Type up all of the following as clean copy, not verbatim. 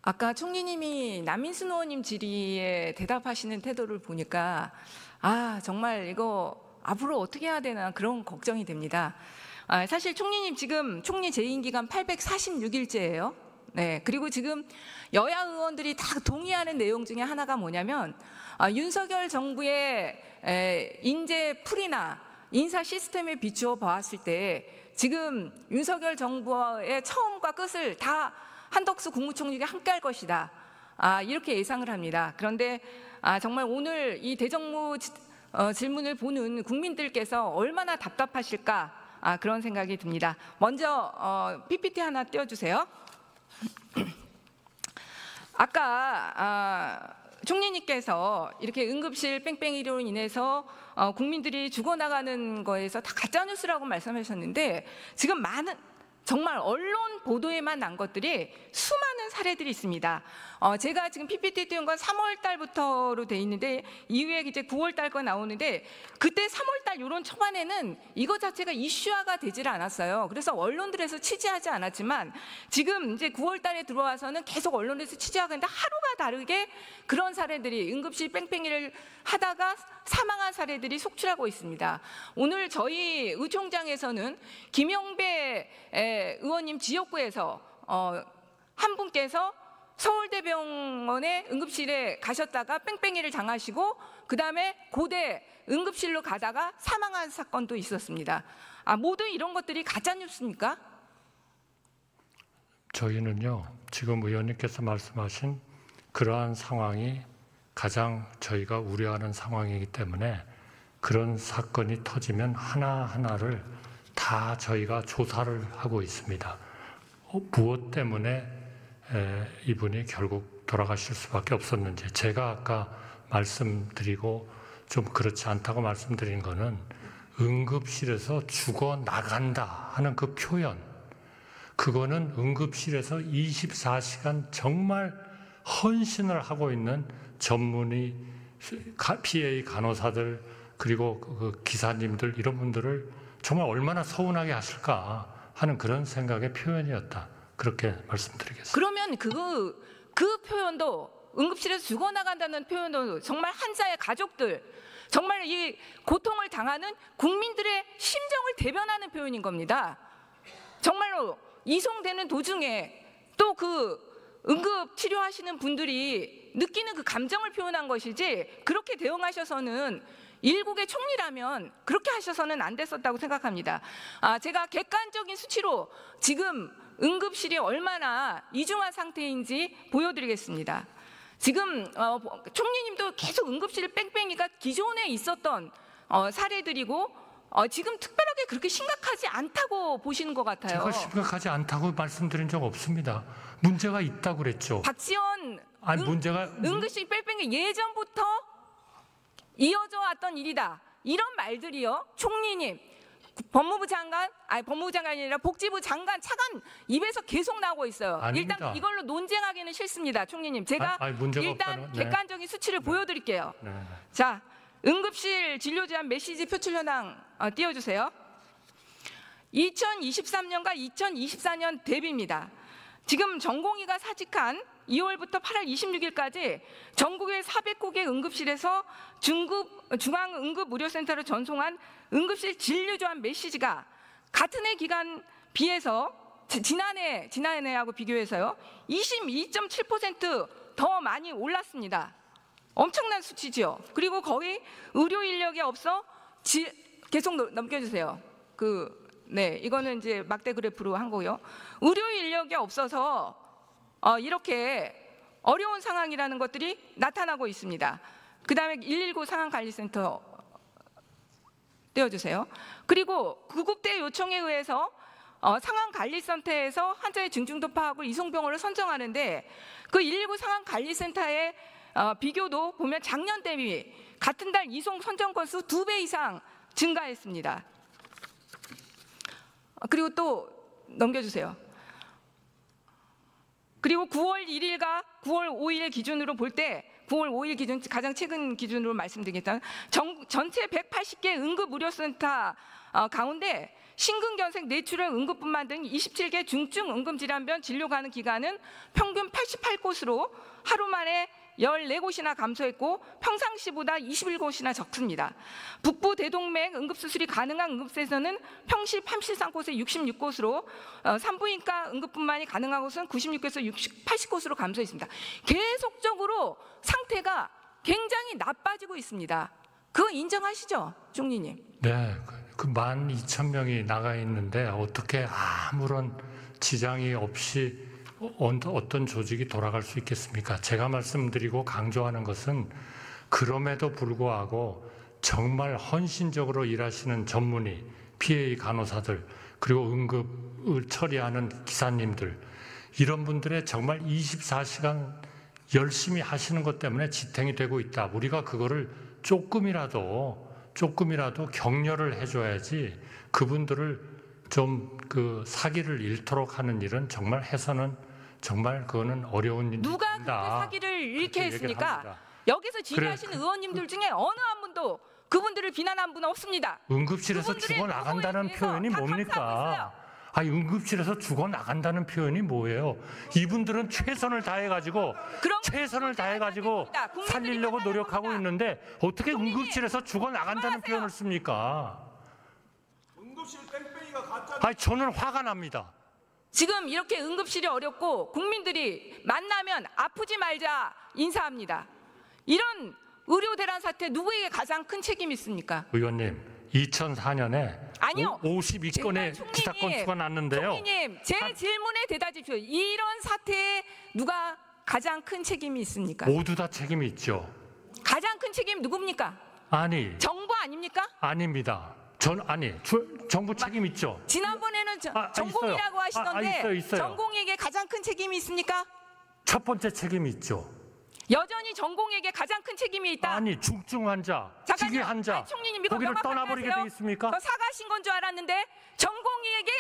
아까 총리님이 남인순 의원님 질의에 대답하시는 태도를 보니까 정말 이거 앞으로 어떻게 해야 되나 그런 걱정이 됩니다. 사실 총리님 지금 총리 재임 기간 846일째예요. 네, 그리고 지금 여야 의원들이 다 동의하는 내용 중에 하나가 뭐냐면 윤석열 정부의 인재 풀이나 인사 시스템에 비추어 보았을 때 지금 윤석열 정부의 처음과 끝을 다 한덕수 국무총리가 함께 할 것이다. 이렇게 예상을 합니다. 그런데 정말 오늘 이 대정부 질문을 보는 국민들께서 얼마나 답답하실까 그런 생각이 듭니다. 먼저 PPT 하나 띄워주세요. 아까 총리님께서 이렇게 응급실 뺑뺑이로 인해서 국민들이 죽어나가는 거에서 다 가짜뉴스라고 말씀하셨는데 지금 정말 언론 보도에만 난 것들이 수많은 사례들이 있습니다. 제가 지금 PPT 띄운 건 3월 달부터로 돼 있는데 이후에 이제 9월 달 거 나오는데 그때 3월 달 이런 초반에는 이거 자체가 이슈화가 되질 않았어요. 그래서 언론들에서 취재하지 않았지만 지금 이제 9월 달에 들어와서는 계속 언론에서 취재하고 있는데 하루가 다르게 그런 사례들이 응급실 뺑뺑이를 하다가 사망한 사례들이 속출하고 있습니다. 오늘 저희 의총장에서는 김영배 의원님 지역구에서 한 분께서 서울대병원의 응급실에 가셨다가 뺑뺑이를 당하시고 그 다음에 고대 응급실로 가다가 사망한 사건도 있었습니다. 모두 이런 것들이 가짜뉴스입니까? 저희는요, 지금 의원님께서 말씀하신 그러한 상황이 가장 저희가 우려하는 상황이기 때문에 그런 사건이 터지면 하나하나를 다 저희가 조사를 하고 있습니다. 무엇 때문에 이분이 결국 돌아가실 수밖에 없었는지, 제가 아까 말씀드리고 좀 그렇지 않다고 말씀드린 거는 응급실에서 죽어나간다 하는 그 표현, 그거는 응급실에서 24시간 정말 헌신을 하고 있는 전문의, PA 간호사들 그리고 그 기사님들 이런 분들을 정말 얼마나 서운하게 하실까 하는 그런 생각의 표현이었다. 그렇게 말씀드리겠습니다. 그러면 그 표현도 응급실에서 죽어나간다는 표현도 정말 환자의 가족들, 정말 이 고통을 당하는 국민들의 심정을 대변하는 표현인 겁니다. 정말로 이송되는 도중에 또 그 응급 치료하시는 분들이 느끼는 그 감정을 표현한 것이지 그렇게 대응하셔서는 일국의 총리라면 그렇게 하셔서는 안 됐었다고 생각합니다. 제가 객관적인 수치로 지금 응급실이 얼마나 이중한 상태인지 보여드리겠습니다. 지금 총리님도 계속 응급실 뺑뺑이가 기존에 있었던 사례들이고 지금 특별하게 그렇게 심각하지 않다고 보시는 것 같아요. 제가 심각하지 않다고 말씀드린 적 없습니다. 문제가 있다고 그랬죠. 박지원 문제가 응급실 뺑뺑이 예전부터 이어져 왔던 일이다. 이런 말들이요. 총리님, 법무부 장관이 아니라 복지부 장관 차관 입에서 계속 나오고 있어요. 아닙니다. 일단 이걸로 논쟁하기는 싫습니다. 총리님. 제가 일단 객관적인 수치를 보여드릴게요. 자, 응급실 진료 제한 메시지 표출 현황 띄워주세요. 2023년과 2024년 대비입니다. 지금 전공의가 사직한 2월부터 8월 26일까지 전국의 400곳의 응급실에서 중앙응급의료센터로 전송한 응급실 진료 제한 메시지가 같은 해 기간 비해서 지난해하고 비교해서요 22.7% 더 많이 올랐습니다. 엄청난 수치죠. 그리고 거의 의료 인력이 없어 계속 넘겨주세요. 이거는 이제 막대 그래프로 한 거고요. 의료 인력이 없어서 이렇게 어려운 상황이라는 것들이 나타나고 있습니다. 그 다음에 119 상황관리센터 띄워주세요. 그리고 구급대 요청에 의해서 상황관리센터에서 환자의 중증도 파악을 이송병원을 선정하는데 그 119 상황관리센터의 비교도 보면 작년 대비 같은 달 이송 선정 건수 2배 이상 증가했습니다. 그리고 또 넘겨주세요. 그리고 9월 1일과 9월 5일 기준으로 볼 때 9월 5일 기준 가장 최근 기준으로 말씀드리겠다면 전체 180개 응급의료센터 가운데 심근경색, 뇌출혈, 응급분만 등 27개 중증 응급질환병 진료 가능 기간은 평균 88곳으로 하루 만에 14곳이나 감소했고 평상시보다 21곳이나 적습니다. 북부 대동맥 응급수술이 가능한 응급실에서는 평시 33곳에 66곳으로 산부인과 응급분만이 가능한 곳은 96곳에서 80곳으로 감소했습니다. 계속적으로 상태가 굉장히 나빠지고 있습니다. 그거 인정하시죠, 총리님? 네, 그 12,000명이 나가 있는데 어떻게 아무런 지장이 없이 어떤 조직이 돌아갈 수 있겠습니까? 제가 말씀드리고 강조하는 것은 그럼에도 불구하고 정말 헌신적으로 일하시는 전문의, PA 간호사들, 그리고 응급을 처리하는 기사님들, 이런 분들의 정말 24시간 열심히 하시는 것 때문에 지탱이 되고 있다. 우리가 그거를 조금이라도 격려를 해줘야지 그분들을 좀 그 사기를 잃도록 하는 일은 정말 해서는 정말 그거는 어려운 일입니다. 누가 그렇게 사기를 잃게 했습니까? 여기서 질의하시는 의원님들 중에 어느 한 분도 그분들을 비난한 분은 없습니다. 응급실에서 죽어나간다는 표현이 뭡니까? 아니, 응급실에서 죽어나간다는 표현이 뭐예요? 이분들은 최선을 다해가지고 살리려고 노력하고 있는데 어떻게 응급실에서 죽어나간다는 표현을 씁니까? 응급실 뺑뺑이가 가짜. 아니, 저는 화가 납니다. 지금 이렇게 응급실이 어렵고 국민들이 만나면 아프지 말자 인사합니다. 이런 의료 대란 사태 누구에게 가장 큰 책임이 있습니까? 의원님, 2004년에 아니요. 52건의 기사 건수가 났는데요. 총리님, 제 질문에 대답하십시오. 이런 사태에 누가 가장 큰 책임이 있습니까? 모두 다 책임이 있죠. 가장 큰 책임이 누굽니까? 아니, 정부 아닙니까? 아닙니다. 정부 책임 있죠. 지난번에는 전공이라고 하시던데 있어요. 전공에게 가장 큰 책임이 있습니까? 첫 번째 책임이 있죠. 여전히 전공에게 가장 큰 책임이 있다. 아니, 중증 환자, 직위 환자, 총리님 이거 거기를 떠나버리게 돼 있습니까? 사과하신 건 줄 알았는데 전공의에게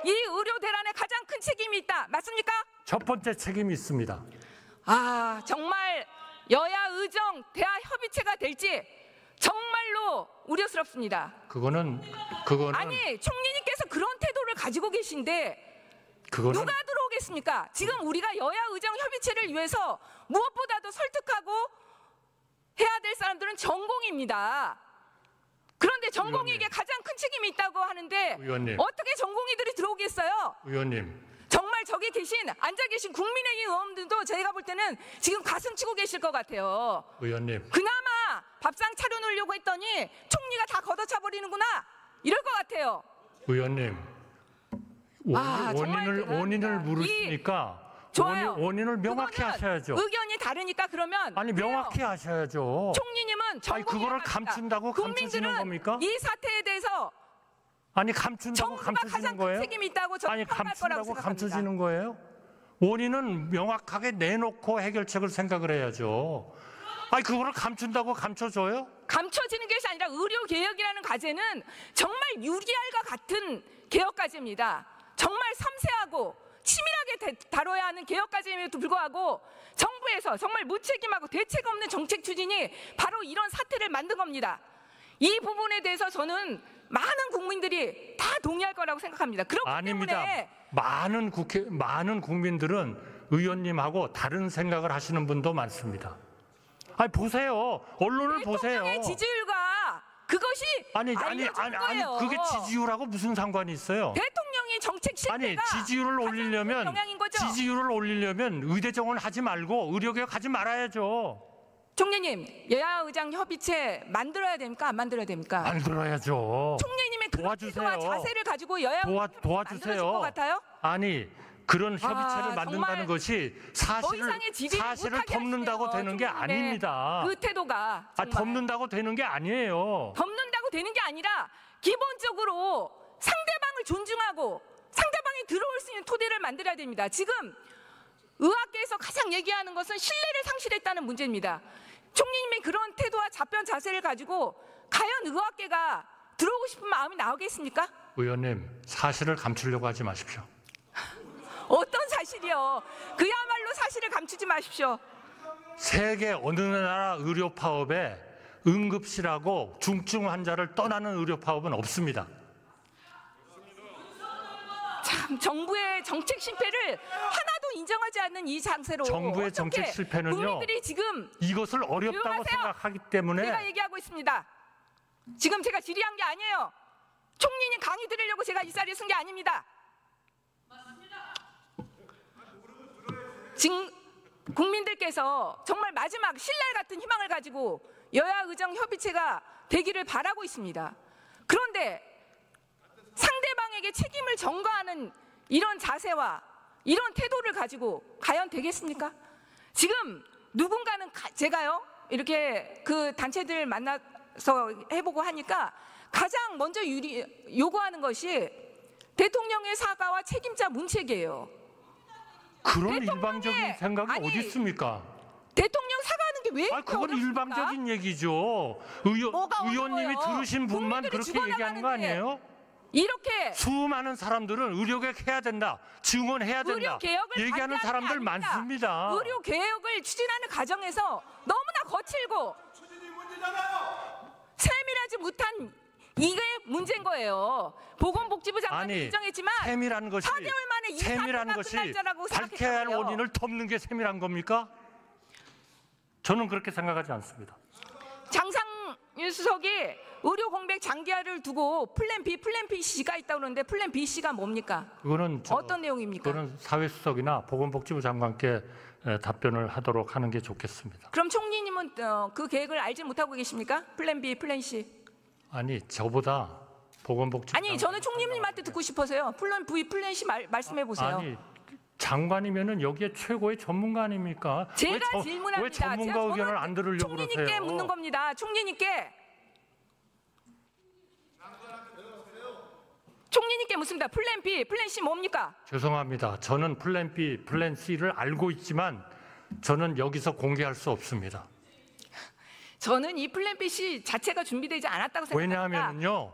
이 의료 대란에 가장 큰 책임이 있다. 맞습니까? 첫 번째 책임이 있습니다. 아, 정말 여야 의정 대화 협의체가 될지 정말로 우려스럽습니다. 그거는 아니, 총리님께서 그런 태도를 가지고 계신데 누가 들어오겠습니까? 지금 우리가 여야 의정 협의체를 위해서 무엇보다도 설득하고 해야 될 사람들은 전공입니다. 그런데 전공에게 가장 큰 책임이 있다고 하는데 의원님. 어떻게 전공의들이 들어오겠어요? 의원님, 정말 저기 앉아 계신 국민의힘 의원들도 제가 볼 때는 지금 가슴 치고 계실 것 같아요. 의원님, 그나마 밥상 차려놓으려고 했더니 총리가 다 걷어차 버리는구나 이럴 것 같아요. 의원님, 정말 원인을 물으시니까 좋아요. 원인을 명확히 하셔야죠. 의견이 다르니까 그러면 아니, 명확히 하셔야죠. 총리님은 그거를 감춘다고 감춰지는 겁니까? 이 사태에 대해서 아니, 감춘다고 정부가 가장 감춰지는 큰 거예요? 책임이 있다고 저는 아니, 평가할 거라고 감춘다고 생각합니다. 감춰지는 거예요? 원인은 명확하게 내놓고 해결책을 생각을 해야죠. 아니, 그거를 감춘다고 감춰줘요? 감춰지는 것이 아니라 의료개혁이라는 과제는 정말 유리알과 같은 개혁과제입니다. 정말 섬세하고 치밀하게 다뤄야 하는 개혁과제임에도 불구하고 정부에서 정말 무책임하고 대책 없는 정책 추진이 바로 이런 사태를 만든 겁니다. 이 부분에 대해서 저는 많은 국민들이 다 동의할 거라고 생각합니다. 그렇기 아닙니다. 때문에 많은 국민들은 의원님하고 다른 생각을 하시는 분도 많습니다. 아니, 보세요. 언론을 보세요. 대통령의 지지율과 그것이 아니, 거예요. 그게 지지율하고 무슨 상관이 있어요? 대통령의 정책 실패가 아니, 지지율을 영향인 거죠. 올리려면 의대 정원 하지 말고 의료개혁 하지 말아야죠. 총리님, 여야 의장 협의체 만들어야 됩니까? 안 만들어야 됩니까? 만들어야죠. 총리님의 그런 도와주세요. 태도와 자세를 가지고 여야 도와주세요. 만들어질 것 같아요? 아니, 그런 협의체를 만든다는 정말 것이 더 이상의 지지를 사실을 못하게 덮는다고 하시네요, 되는 게 총리님의 아닙니다. 그 태도가 정말 덮는다고 되는 게 아니에요. 덮는다고 되는 게 아니라 기본적으로 상대방을 존중하고 상대방이 들어올 수 있는 토대를 만들어야 됩니다. 지금 의학계에서 가장 얘기하는 것은 신뢰를 상실했다는 문제입니다. 총리님의 그런 태도와 답변 자세를 가지고 과연 의학계가 들어오고 싶은 마음이 나오겠습니까? 의원님, 사실을 감추려고 하지 마십시오. 어떤 사실이요? 그야말로 사실을 감추지 마십시오. 세계 어느 나라 의료 파업에 응급실하고 중증 환자를 떠나는 의료 파업은 없습니다. 참 정부의 정책 실패를 하나도 인정하지 않는 이 장세로 정부의 어떻게 정책 실패는요, 국민들이 지금 이것을 어렵다고 조용하세요. 생각하기 때문에 제가 얘기하고 있습니다. 지금 제가 질의한 게 아니에요. 총리님 강의 들으려고 제가 이 자리에 쓴 게 아닙니다. 지금 국민들께서 정말 마지막 신랄 같은 희망을 가지고 여야 의정 협의체가 되기를 바라고 있습니다. 그런데 상대방에게 책임을 전가하는 이런 자세와 이런 태도를 가지고 과연 되겠습니까? 지금 누군가는 제가요 이렇게 그 단체들 만나서 해보고 하니까 가장 먼저 요구하는 것이 대통령의 사과와 책임자 문책이에요. 그런 일방적인 생각이 아니, 어디 있습니까? 대통령 사과하는 게 왜 이렇게 그건 어렵습니까? 일방적인 얘기죠. 뭐가 의원님이 어려워요? 들으신 분만 국민들이 그렇게 얘기하는 거 죽어나가는데 아니에요? 이렇게 수많은 사람들은 의료개혁 해야 된다, 증언해야 된다 의료 개혁을 얘기하는 반대하는 게 사람들 아닙니다. 많습니다. 의료 개혁을 추진하는 과정에서 너무나 거칠고 추진이 문제잖아요. 세밀하지 못한 이게 문제인 거예요. 보건복지부 장관이 아니, 인정했지만 세밀한 것이 4개월 만에 이 세밀한 사태가 것이 끝날 거라고 밝혀야 할 생각했다고요. 원인을 덮는 게 세밀한 겁니까? 저는 그렇게 생각하지 않습니다. 장상윤 수석이 의료 공백 장기화를 두고 플랜 B, 플랜 B, C가 있다고 그러는데 플랜 B, C가 뭡니까? 그거는 어떤 내용입니까? 그거는 사회수석이나 보건복지부 장관께 답변을 하도록 하는 게 좋겠습니다. 그럼 총리님은 그 계획을 알지 못하고 계십니까? 플랜 B, 플랜 C. 아니, 저보다 보건복지부 아니 저는 총리님한테 듣고 싶어서요. 플랜 B, 플랜 C 말씀해 보세요. 아니, 장관이면은 여기에 최고의 전문가 아닙니까? 제가 질문합니다. 왜 전문가 제가 의견을 안 들으려고 총리님께 그러세요? 묻는 겁니다. 총리님께 묻습니다. 플랜 B, 플랜 C 뭡니까? 죄송합니다. 저는 플랜 B, 플랜 C를 알고 있지만 저는 여기서 공개할 수 없습니다. 저는 이 플랜 B, C 자체가 준비되지 않았다고 생각합니다. 왜냐하면요,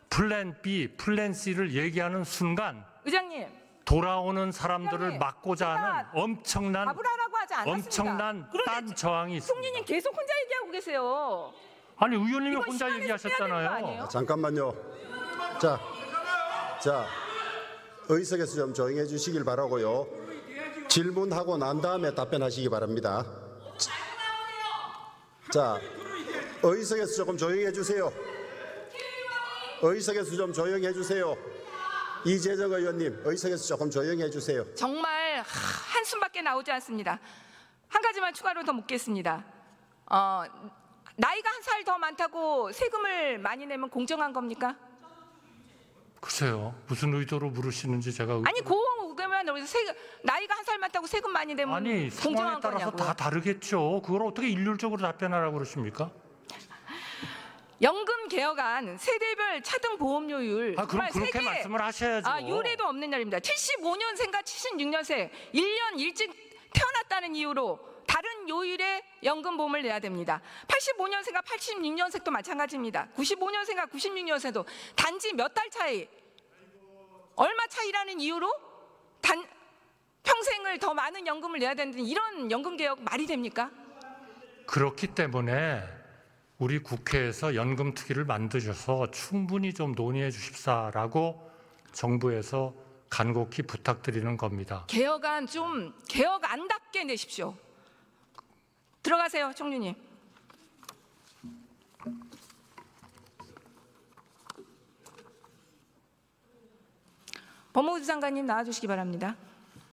플랜 B, 플랜 C를 얘기하는 순간 의장님, 돌아오는 사람들을 의장님, 막고자 하는 제가 엄청난 답을 하라고 하지 않았습니다. 엄청난 그런데 딴 저항이 있습니다. 총리님 계속 혼자 얘기하고 계세요. 아니, 의원님이 이거 혼자 시간에서 빼야 되는 거 얘기하셨잖아요. 아니에요? 잠깐만요. 자, 의석에서 좀 조용해 주시길 바라고요. 질문하고 난 다음에 답변하시기 바랍니다. 자, 의석에서 조금 조용해 주세요. 의석에서 좀 조용해 주세요. 이재정 의원님, 의석에서 조금 조용해 주세요. 정말 한숨밖에 나오지 않습니다. 한 가지만 추가로 더 묻겠습니다. 나이가 한 살 더 많다고 세금을 많이 내면 공정한 겁니까? 글쎄요, 무슨 의도로 물으시는지 제가 아니 그러면 나이가 한 살 많다고 세금 많이 내면 아니, 상황에 공정한 따라서 거냐고요. 다 다르겠죠. 그걸 어떻게 일률적으로 답변하라고 그러십니까? 연금 개혁안 세대별 차등 보험료율 그럼 정말 그렇게 세계 말씀을 하셔야죠. 유례도 없는 날입니다. 75년생과 76년생 1년 일찍 태어났다는 이유로 다른 요일에 연금보험을 내야 됩니다. 85년생과 86년생도 마찬가지입니다. 95년생과 96년생도 단지 몇 달 차이, 얼마 차이라는 이유로 평생을 더 많은 연금을 내야 되는 이런 연금 개혁 말이 됩니까? 그렇기 때문에 우리 국회에서 연금 특위를 만드셔서 충분히 좀 논의해 주십사라고 정부에서 간곡히 부탁드리는 겁니다. 개혁안 좀 개혁안답게 내십시오. 들어가세요, 총리님. 법무부 장관님 나와주시기 바랍니다.